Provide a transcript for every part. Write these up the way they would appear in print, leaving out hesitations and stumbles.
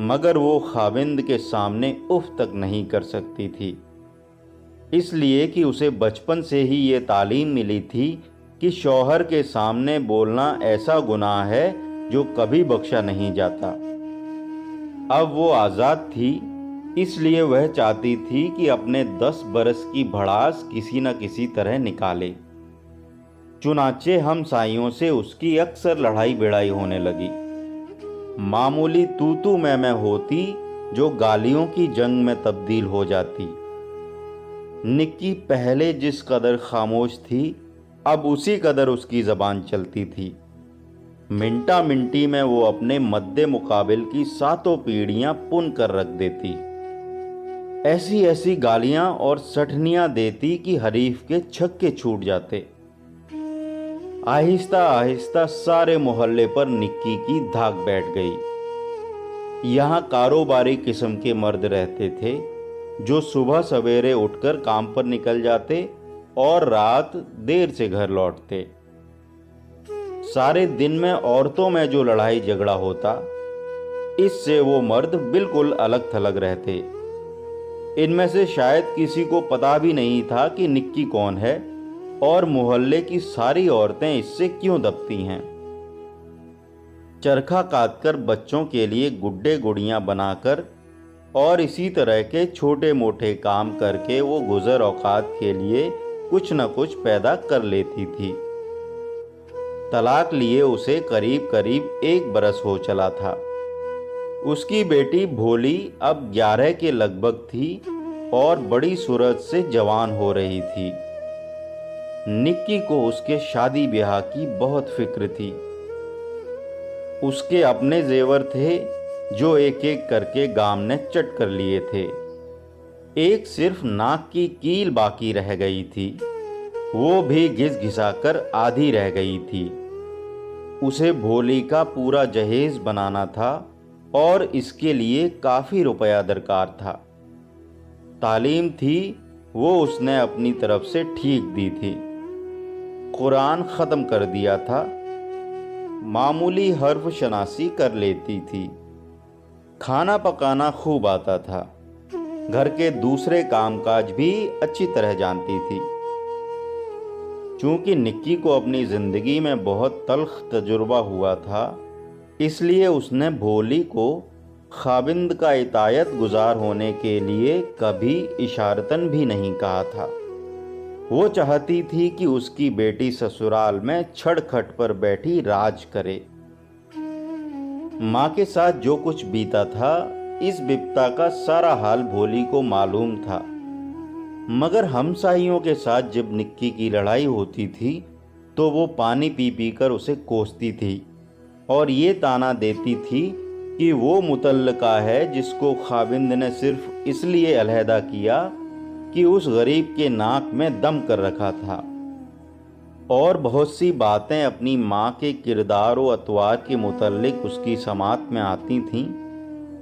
مگر وہ خاوند کے سامنے اف تک نہیں کر سکتی تھی، اس لیے کہ اسے بچپن سے ہی یہ تعلیم ملی تھی کہ شوہر کے سامنے بولنا ایسا گناہ ہے جو کبھی بخشا نہیں جاتا۔ اب وہ آزاد تھی، اس لیے وہ چاہتی تھی کہ اپنے 10 برس کی بھڑاس کسی نہ کسی طرح نکالے۔ چنانچہ ہمسائیوں سے اس کی اکثر لڑائی بڑائی ہونے لگی، معمولی تو میں ہوتی جو گالیوں کی جنگ میں تبدیل ہو جاتی۔ نکی پہلے جس قدر خاموش تھی، اب اسی قدر اس کی زبان چلتی تھی۔ منٹا منٹی میں وہ اپنے مد مقابل کی 7 پیڑیاں پن کر رکھ دیتی، ایسی ایسی گالیاں اور سٹھنیاں دیتی کہ حریف کے چھکے چھوٹ جاتے۔ آہستہ آہستہ سارے محلے پر نکی کی دھاک بیٹھ گئی۔ یہاں کاروباری قسم کے مرد رہتے تھے جو صبح سویرے اٹھ کر کام پر نکل جاتے اور رات دیر سے گھر لوٹتے۔ سارے دن میں عورتوں میں جو لڑائی جھگڑا ہوتا، اس سے وہ مرد بالکل الگ تھلگ رہتے۔ ان میں سے شاید کسی کو پتا بھی نہیں تھا کہ نکی کون ہے اور محلے کی ساری عورتیں اس سے کیوں دبتی ہیں۔ چرخہ کاٹ کر بچوں کے لیے گڈے گڑیاں بنا کر اور اسی طرح کے چھوٹے موٹے کام کر کے وہ گزر اوقات کے لیے کچھ نہ کچھ پیدا کر لیتی تھی۔ طلاق لیے اسے قریب 1 برس ہو چلا تھا۔ اس کی بیٹی بھولی اب 11 کے لگ بھگ تھی اور بڑی صورت سے جوان ہو رہی تھی۔ نکی کو اس کے شادی بیاہ کی بہت فکر تھی۔ اس کے اپنے زیور تھے جو ایک ایک کر کے گام نے چٹ کر لیے تھے۔ ایک صرف ناک کی کیل باقی رہ گئی تھی، وہ بھی گھس گھسا کر آدھی رہ گئی تھی۔ اسے بھولی کا پورا جہیز بنانا تھا اور اس کے لیے کافی روپیہ درکار تھا۔ تعلیم تھی وہ اس نے اپنی طرف سے ٹھیک دی تھی، قرآن ختم کر دیا تھا، معمولی حرف شناسی کر لیتی تھی، کھانا پکانا خوب آتا تھا، گھر کے دوسرے کام کاج بھی اچھی طرح جانتی تھی۔ چونکہ نکی کو اپنی زندگی میں بہت تلخ تجربہ ہوا تھا، اس لیے اس نے بھولی کو خاوند کا اطاعت گزار ہونے کے لیے کبھی اشارتاً بھی نہیں کہا تھا۔ وہ چاہتی تھی کہ اس کی بیٹی سسرال میں چھڑ کھٹ پر بیٹھی راج کرے۔ ماں کے ساتھ جو کچھ بیتا تھا، اس بپتا کا سارا حال بھولی کو معلوم تھا، مگر ہمسائیوں کے ساتھ جب نکی کی لڑائی ہوتی تھی تو وہ پانی پی پی کر اسے کوستی تھی اور یہ طعنہ دیتی تھی کہ وہ مطلقہ ہے جس کو خاوند نے صرف اس لیے علیحدہ کیا کہ اس غریب کے ناک میں دم کر رکھا تھا، اور بہت سی باتیں اپنی ماں کے کردار و اطوار کے متعلق اس کی سماعت میں آتی تھیں،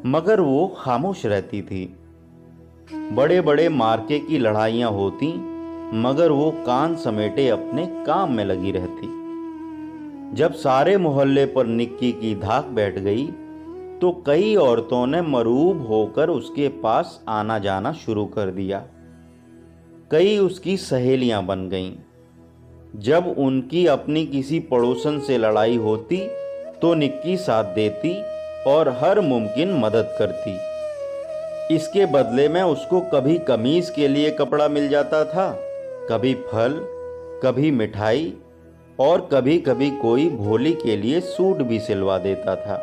مگر وہ خاموش رہتی تھی۔ بڑے بڑے مارکے کی لڑائیاں ہوتی، مگر وہ کان سمیٹے اپنے کام میں لگی رہتی۔ جب سارے محلے پر نکی کی دھاک بیٹھ گئی تو کئی عورتوں نے مروب ہو کر اس کے پاس آنا جانا شروع کر دیا۔ کئی اس کی سہیلیاں بن گئیں۔ جب ان کی اپنی کسی پڑوسن سے لڑائی ہوتی تو نکی ساتھ دیتی اور ہر ممکن مدد کرتی۔ اس کے بدلے میں اس کو کبھی قمیض کے لیے کپڑا مل جاتا تھا، کبھی پھل، کبھی مٹھائی اور کبھی کبھی کوئی بھولی کے لیے سوٹ بھی سلوا دیتا تھا۔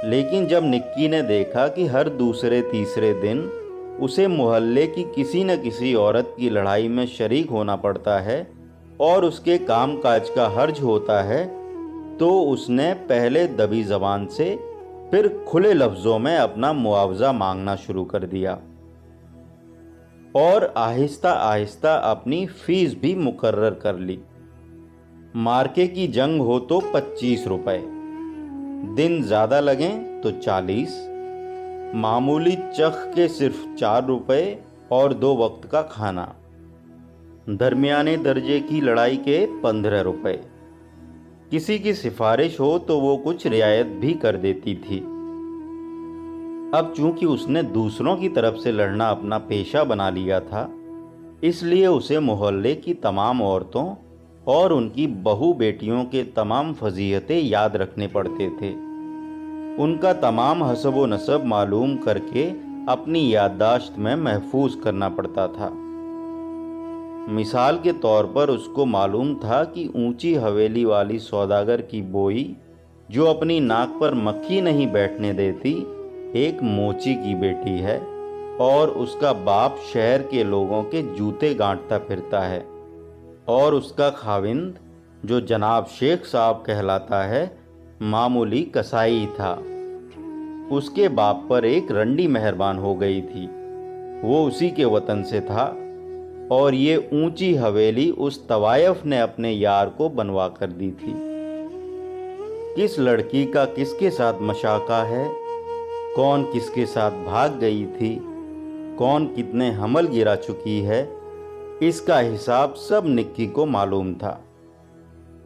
لیکن جب نکی نے دیکھا کہ ہر دوسرے تیسرے دن اسے محلے کی کسی نہ کسی عورت کی لڑائی میں شریک ہونا پڑتا ہے اور اس کے کام کاج کا حرج ہوتا ہے، تو اس نے پہلے دبی زبان سے پھر کھلے لفظوں میں اپنا معاوضہ مانگنا شروع کر دیا اور آہستہ آہستہ اپنی فیس بھی مقرر کر لی۔ مارکے کی جنگ ہو تو 25 روپے، دن زیادہ لگیں تو 40، معمولی چخ کے صرف 4 روپے اور 2 وقت کا کھانا، درمیانے درجے کی لڑائی کے 15 روپے۔ کسی کی سفارش ہو تو وہ کچھ رعایت بھی کر دیتی تھی۔ اب چونکہ اس نے دوسروں کی طرف سے لڑنا اپنا پیشہ بنا لیا تھا، اس لیے اسے محلے کی تمام عورتوں اور ان کی بہو بیٹیوں کے تمام فضیحتیں یاد رکھنے پڑتے تھے۔ ان کا تمام حسب و نسب معلوم کر کے اپنی یادداشت میں محفوظ کرنا پڑتا تھا۔ مثال کے طور پر اس کو معلوم تھا کہ اونچی حویلی والی سوداگر کی بوئی جو اپنی ناک پر مکھی نہیں بیٹھنے دیتی ایک موچی کی بیٹی ہے، اور اس کا باپ شہر کے لوگوں کے جوتے گانٹتا پھرتا ہے، اور اس کا خاوند جو جناب شیخ صاحب کہلاتا ہے معمولی کسائی تھا۔ اس کے باپ پر ایک رنڈی مہربان ہو گئی تھی، وہ اسی کے وطن سے تھا، اور یہ اونچی حویلی اس طوائف نے اپنے یار کو بنوا کر دی تھی۔ کس لڑکی کا کس کے ساتھ مشاقہ ہے، کون کس کے ساتھ بھاگ گئی تھی، کون کتنے حمل گرا چکی ہے، اس کا حساب سب نکی کو معلوم تھا۔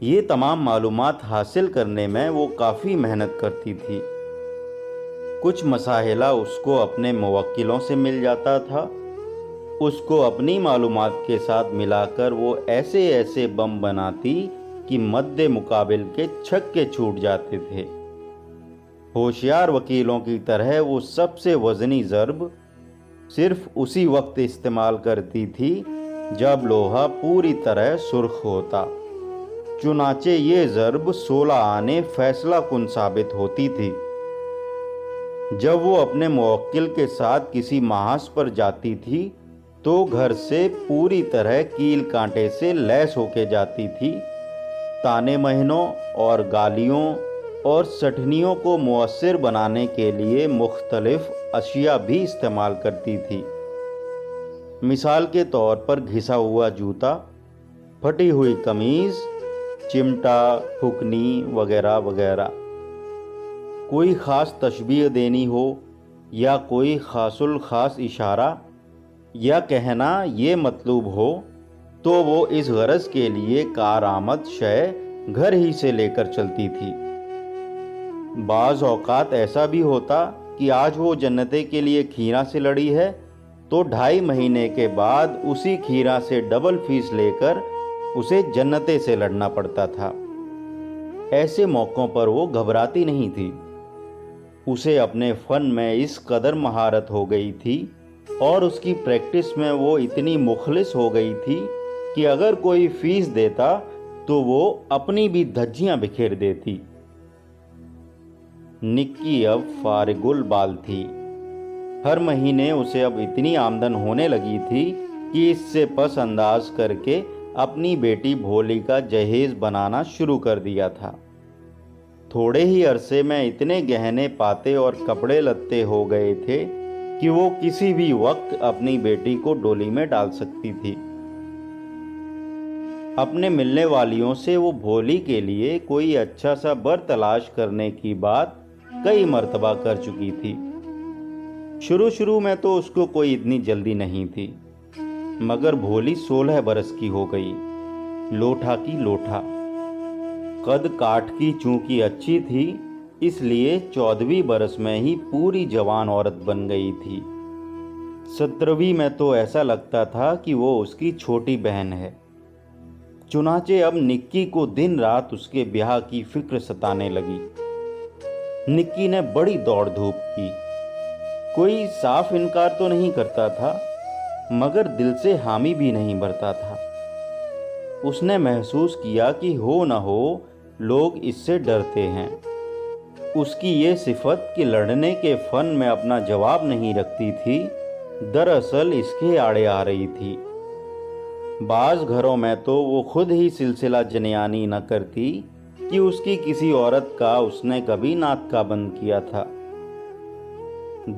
یہ تمام معلومات حاصل کرنے میں وہ کافی محنت کرتی تھی۔ کچھ مسائلہ اس کو اپنے موکلوں سے مل جاتا تھا، اس کو اپنی معلومات کے ساتھ ملا کر وہ ایسے ایسے بم بناتی کہ مد مقابل کے چھکے چھوٹ جاتے تھے۔ ہوشیار وکیلوں کی طرح وہ سب سے وزنی ضرب صرف اسی وقت استعمال کرتی تھی جب لوہا پوری طرح سرخ ہوتا۔ چنانچہ یہ ضرب 16 آنے فیصلہ کن ثابت ہوتی تھی۔ جب وہ اپنے موکل کے ساتھ کسی محاذ پر جاتی تھی تو گھر سے پوری طرح کیل کانٹے سے لیس ہو کے جاتی تھی۔ تانے مہنوں اور گالیوں اور سٹھنیوں کو مؤثر بنانے کے لیے مختلف اشیاء بھی استعمال کرتی تھی۔ مثال کے طور پر گھسا ہوا جوتا، پھٹی ہوئی قمیض، چمٹا، پھکنی وغیرہ وغیرہ۔ کوئی خاص تشبیہ دینی ہو یا کوئی خاص الخاص اشارہ یا کہنا یہ مطلوب ہو تو وہ اس غرض کے لیے کارآمد شے گھر ہی سے لے کر چلتی تھی۔ بعض اوقات ایسا بھی ہوتا کہ آج وہ جنتے کے لیے کھیرا سے لڑی ہے تو 2.5 مہینے کے بعد اسی کھیرا سے ڈبل فیس لے کر اسے جنتے سے لڑنا پڑتا تھا۔ ایسے موقعوں پر وہ گھبراتی نہیں تھی۔ اسے اپنے فن میں اس قدر مہارت ہو گئی تھی اور اس کی پریکٹس میں وہ اتنی مخلص ہو گئی تھی کہ اگر کوئی فیس دیتا تو وہ اپنی بھی دھجیاں بکھیر دیتی۔ نکی اب فارغ البال تھی۔ ہر مہینے اسے اب اتنی آمدن ہونے لگی تھی کہ اس سے پس انداز کر کے اپنی بیٹی بھولی کا جہیز بنانا شروع کر دیا تھا۔ تھوڑے ہی عرصے میں اتنے گہنے پاتے اور کپڑے لتے ہو گئے تھے کہ وہ کسی بھی وقت اپنی بیٹی کو ڈولی میں ڈال سکتی تھی۔ اپنے ملنے والیوں سے وہ بھولی کے لیے کوئی اچھا سا بر تلاش کرنے کی بات کئی مرتبہ کر چکی تھی۔ شروع میں تو اس کو کوئی اتنی جلدی نہیں تھی، مگر بھولی 16 برس کی ہو گئی، لوٹھا کی لوٹھا۔ قد کاٹ کی چونکہ اچھی تھی اس لیے 14ویں برس میں ہی پوری جوان عورت بن گئی تھی۔ 17ویں میں تو ایسا لگتا تھا کہ وہ اس کی چھوٹی بہن ہے۔ چنانچہ اب نکی کو دن رات اس کے بیاہ کی فکر ستانے لگی۔ نکی نے بڑی دوڑ دھوپ کی، کوئی صاف انکار تو نہیں کرتا تھا مگر دل سے حامی بھی نہیں بھرتا تھا۔ اس نے محسوس کیا کہ ہو نہ ہو لوگ اس سے ڈرتے ہیں۔ اس کی یہ صفت کہ لڑنے کے فن میں اپنا جواب نہیں رکھتی تھی دراصل اس کے آڑے آ رہی تھی۔ بعض گھروں میں تو وہ خود ہی سلسلہ جنیانی نہ کرتی کہ اس کی کسی عورت کا اس نے کبھی ناطقہ بند کیا تھا۔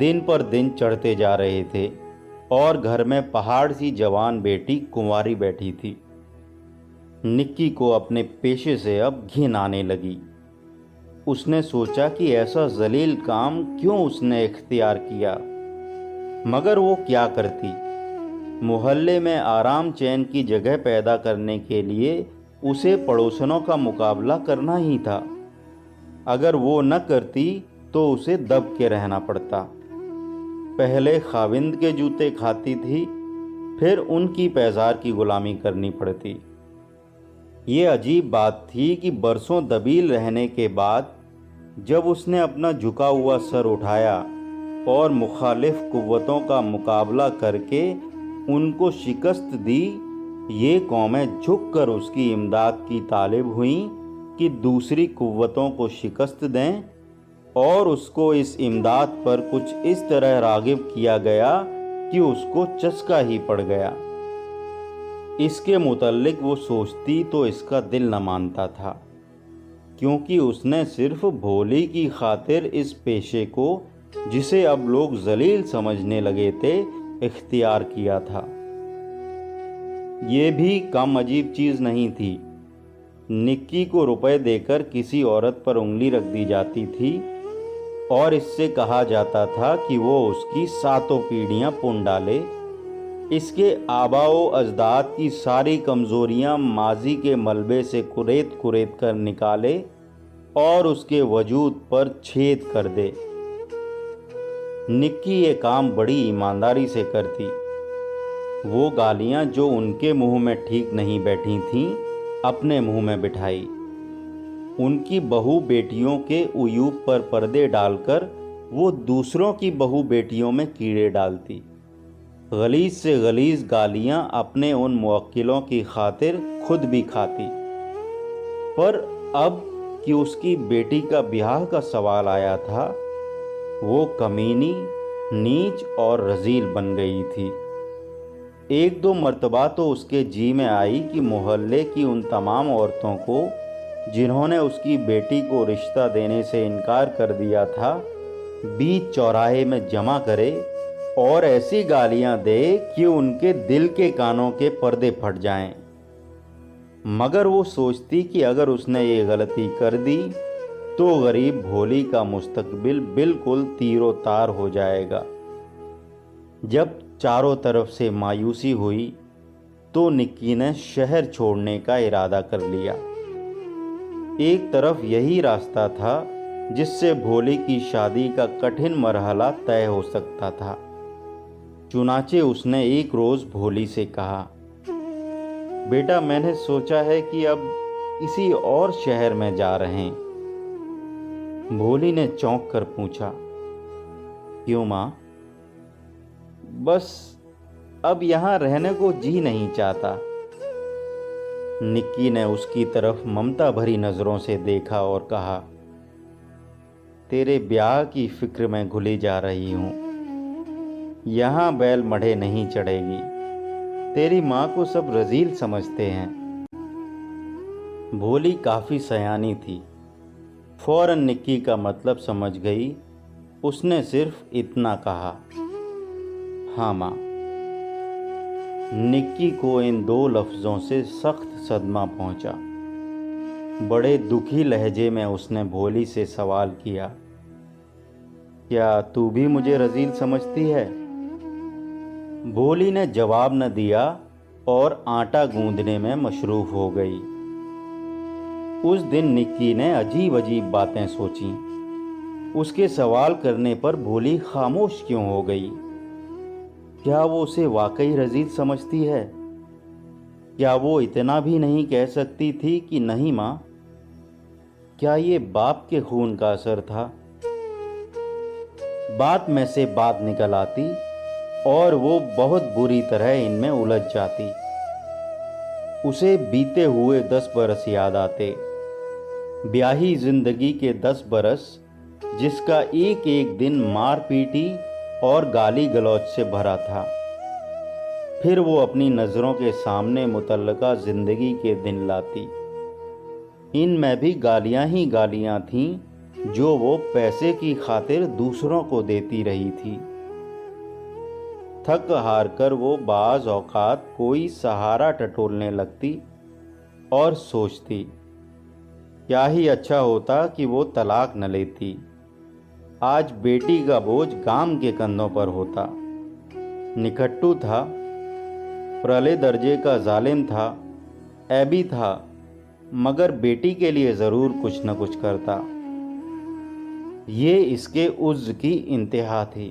دن پر دن چڑھتے جا رہے تھے اور گھر میں پہاڑ سی جوان بیٹی کنواری بیٹھی تھی۔ نکی کو اپنے پیشے سے اب گھن آنے لگی۔ اس نے سوچا کہ ایسا ذلیل کام کیوں اس نے اختیار کیا، مگر وہ کیا کرتی۔ محلے میں آرام چین کی جگہ پیدا کرنے کے لیے اسے پڑوسنوں کا مقابلہ کرنا ہی تھا۔ اگر وہ نہ کرتی تو اسے دب کے رہنا پڑتا۔ پہلے خاوند کے جوتے کھاتی تھی، پھر ان کی پیزار کی غلامی کرنی پڑتی۔ یہ عجیب بات تھی کہ برسوں دبیل رہنے کے بعد جب اس نے اپنا جھکا ہوا سر اٹھایا اور مخالف قوتوں کا مقابلہ کر کے ان کو شکست دی، یہ قومیں جھک کر اس کی امداد کی طالب ہوئیں کہ دوسری قوتوں کو شکست دیں، اور اس کو اس امداد پر کچھ اس طرح راغب کیا گیا کہ اس کو چسکا ہی پڑ گیا۔ اس کے متعلق وہ سوچتی تو اس کا دل نہ مانتا تھا، کیونکہ اس نے صرف بھولی کی خاطر اس پیشے کو، جسے اب لوگ ذلیل سمجھنے لگے تھے، اختیار کیا تھا۔ یہ بھی کم عجیب چیز نہیں تھی۔ نکی کو روپے دے کر کسی عورت پر انگلی رکھ دی جاتی تھی اور اس سے کہا جاتا تھا کہ وہ اس کی 7 پیڑھیاں پون ڈالے، اس کے آباء و اجداد کی ساری کمزوریاں ماضی کے ملبے سے کریت کریت کر نکالے اور اس کے وجود پر چھید کر دے۔ نکی یہ کام بڑی ایمانداری سے کرتی۔ وہ گالیاں جو ان کے منہ میں ٹھیک نہیں بیٹھی تھیں، اپنے منہ میں بٹھائی۔ ان کی بہو بیٹیوں کے عیوب پر پردے ڈال کر وہ دوسروں کی بہو بیٹیوں میں کیڑے ڈالتی۔ غلیظ سے غلیظ گالیاں اپنے ان موکلوں کی خاطر خود بھی کھاتی۔ پر اب کہ اس کی بیٹی کا بیاہ کا سوال آیا تھا، وہ کمینی، نیچ اور رذیل بن گئی تھی۔ 1-2 مرتبہ تو اس کے جی میں آئی کہ محلے کی ان تمام عورتوں کو جنہوں نے اس کی بیٹی کو رشتہ دینے سے انکار کر دیا تھا، بیچ چوراہے میں جمع کرے اور ایسی گالیاں دے کہ ان کے دل کے کانوں کے پردے پھٹ جائیں۔ مگر وہ سوچتی کہ اگر اس نے یہ غلطی کر دی تو غریب بھولی کا مستقبل بالکل تیر و تار ہو جائے گا۔ جب چاروں طرف سے مایوسی ہوئی تو نکی نے شہر چھوڑنے کا ارادہ کر لیا۔ ایک طرف یہی راستہ تھا جس سے بھولی کی شادی کا کٹھن مرحلہ طے ہو سکتا تھا۔ چنانچہ اس نے ایک روز بھولی سے کہا، بیٹا میں نے سوچا ہے کہ اب کسی اور شہر میں جا رہے ہیں۔ بھولی نے چونک کر پوچھا، کیوں ماں؟ بس اب یہاں رہنے کو جی نہیں چاہتا۔ نکی نے اس کی طرف ممتا بھری نظروں سے دیکھا اور کہا، تیرے بیاہ کی فکر میں گھلی جا رہی ہوں۔ یہاں بیل مڑھے نہیں چڑھے گی، تیری ماں کو سب رذیل سمجھتے ہیں۔ بھولی کافی سیانی تھی، فوراً نکی کا مطلب سمجھ گئی۔ اس نے صرف اتنا کہا، ہاں ماں۔ نکی کو ان 2 لفظوں سے سخت صدمہ پہنچا۔ بڑے دکھی لہجے میں اس نے بھولی سے سوال کیا، کیا تو بھی مجھے رذیل سمجھتی ہے؟ بھولی نے جواب نہ دیا اور آٹا گوندنے میں مصروف ہو گئی۔ اس دن نکی نے عجیب عجیب باتیں سوچیں۔ اس کے سوال کرنے پر بھولی خاموش کیوں ہو گئی؟ کیا وہ اسے واقعی رذیل سمجھتی ہے؟ کیا وہ اتنا بھی نہیں کہہ سکتی تھی کہ نہیں ماں؟ کیا یہ باپ کے خون کا اثر تھا؟ بات میں سے بات نکل آتی اور وہ بہت بری طرح ان میں الجھ جاتی۔ اسے بیتے ہوئے 10 برس یاد آتے، بیاہی زندگی کے 10 برس جس کا ایک ایک دن مار پیٹی اور گالی گلوچ سے بھرا تھا۔ پھر وہ اپنی نظروں کے سامنے متعلقہ زندگی کے دن لاتی۔ ان میں بھی گالیاں ہی گالیاں تھیں جو وہ پیسے کی خاطر دوسروں کو دیتی رہی تھی۔ تھک ہار کر وہ بعض اوقات کوئی سہارا ٹٹولنے لگتی اور سوچتی، کیا ہی اچھا ہوتا کہ وہ طلاق نہ لیتی، آج بیٹی کا بوجھ گام کے کندھوں پر ہوتا۔ نکھٹو تھا، پرلے درجے کا ظالم تھا، عیبی تھا، مگر بیٹی کے لیے ضرور کچھ نہ کچھ کرتا۔ یہ اس کے عجز کی انتہا تھی۔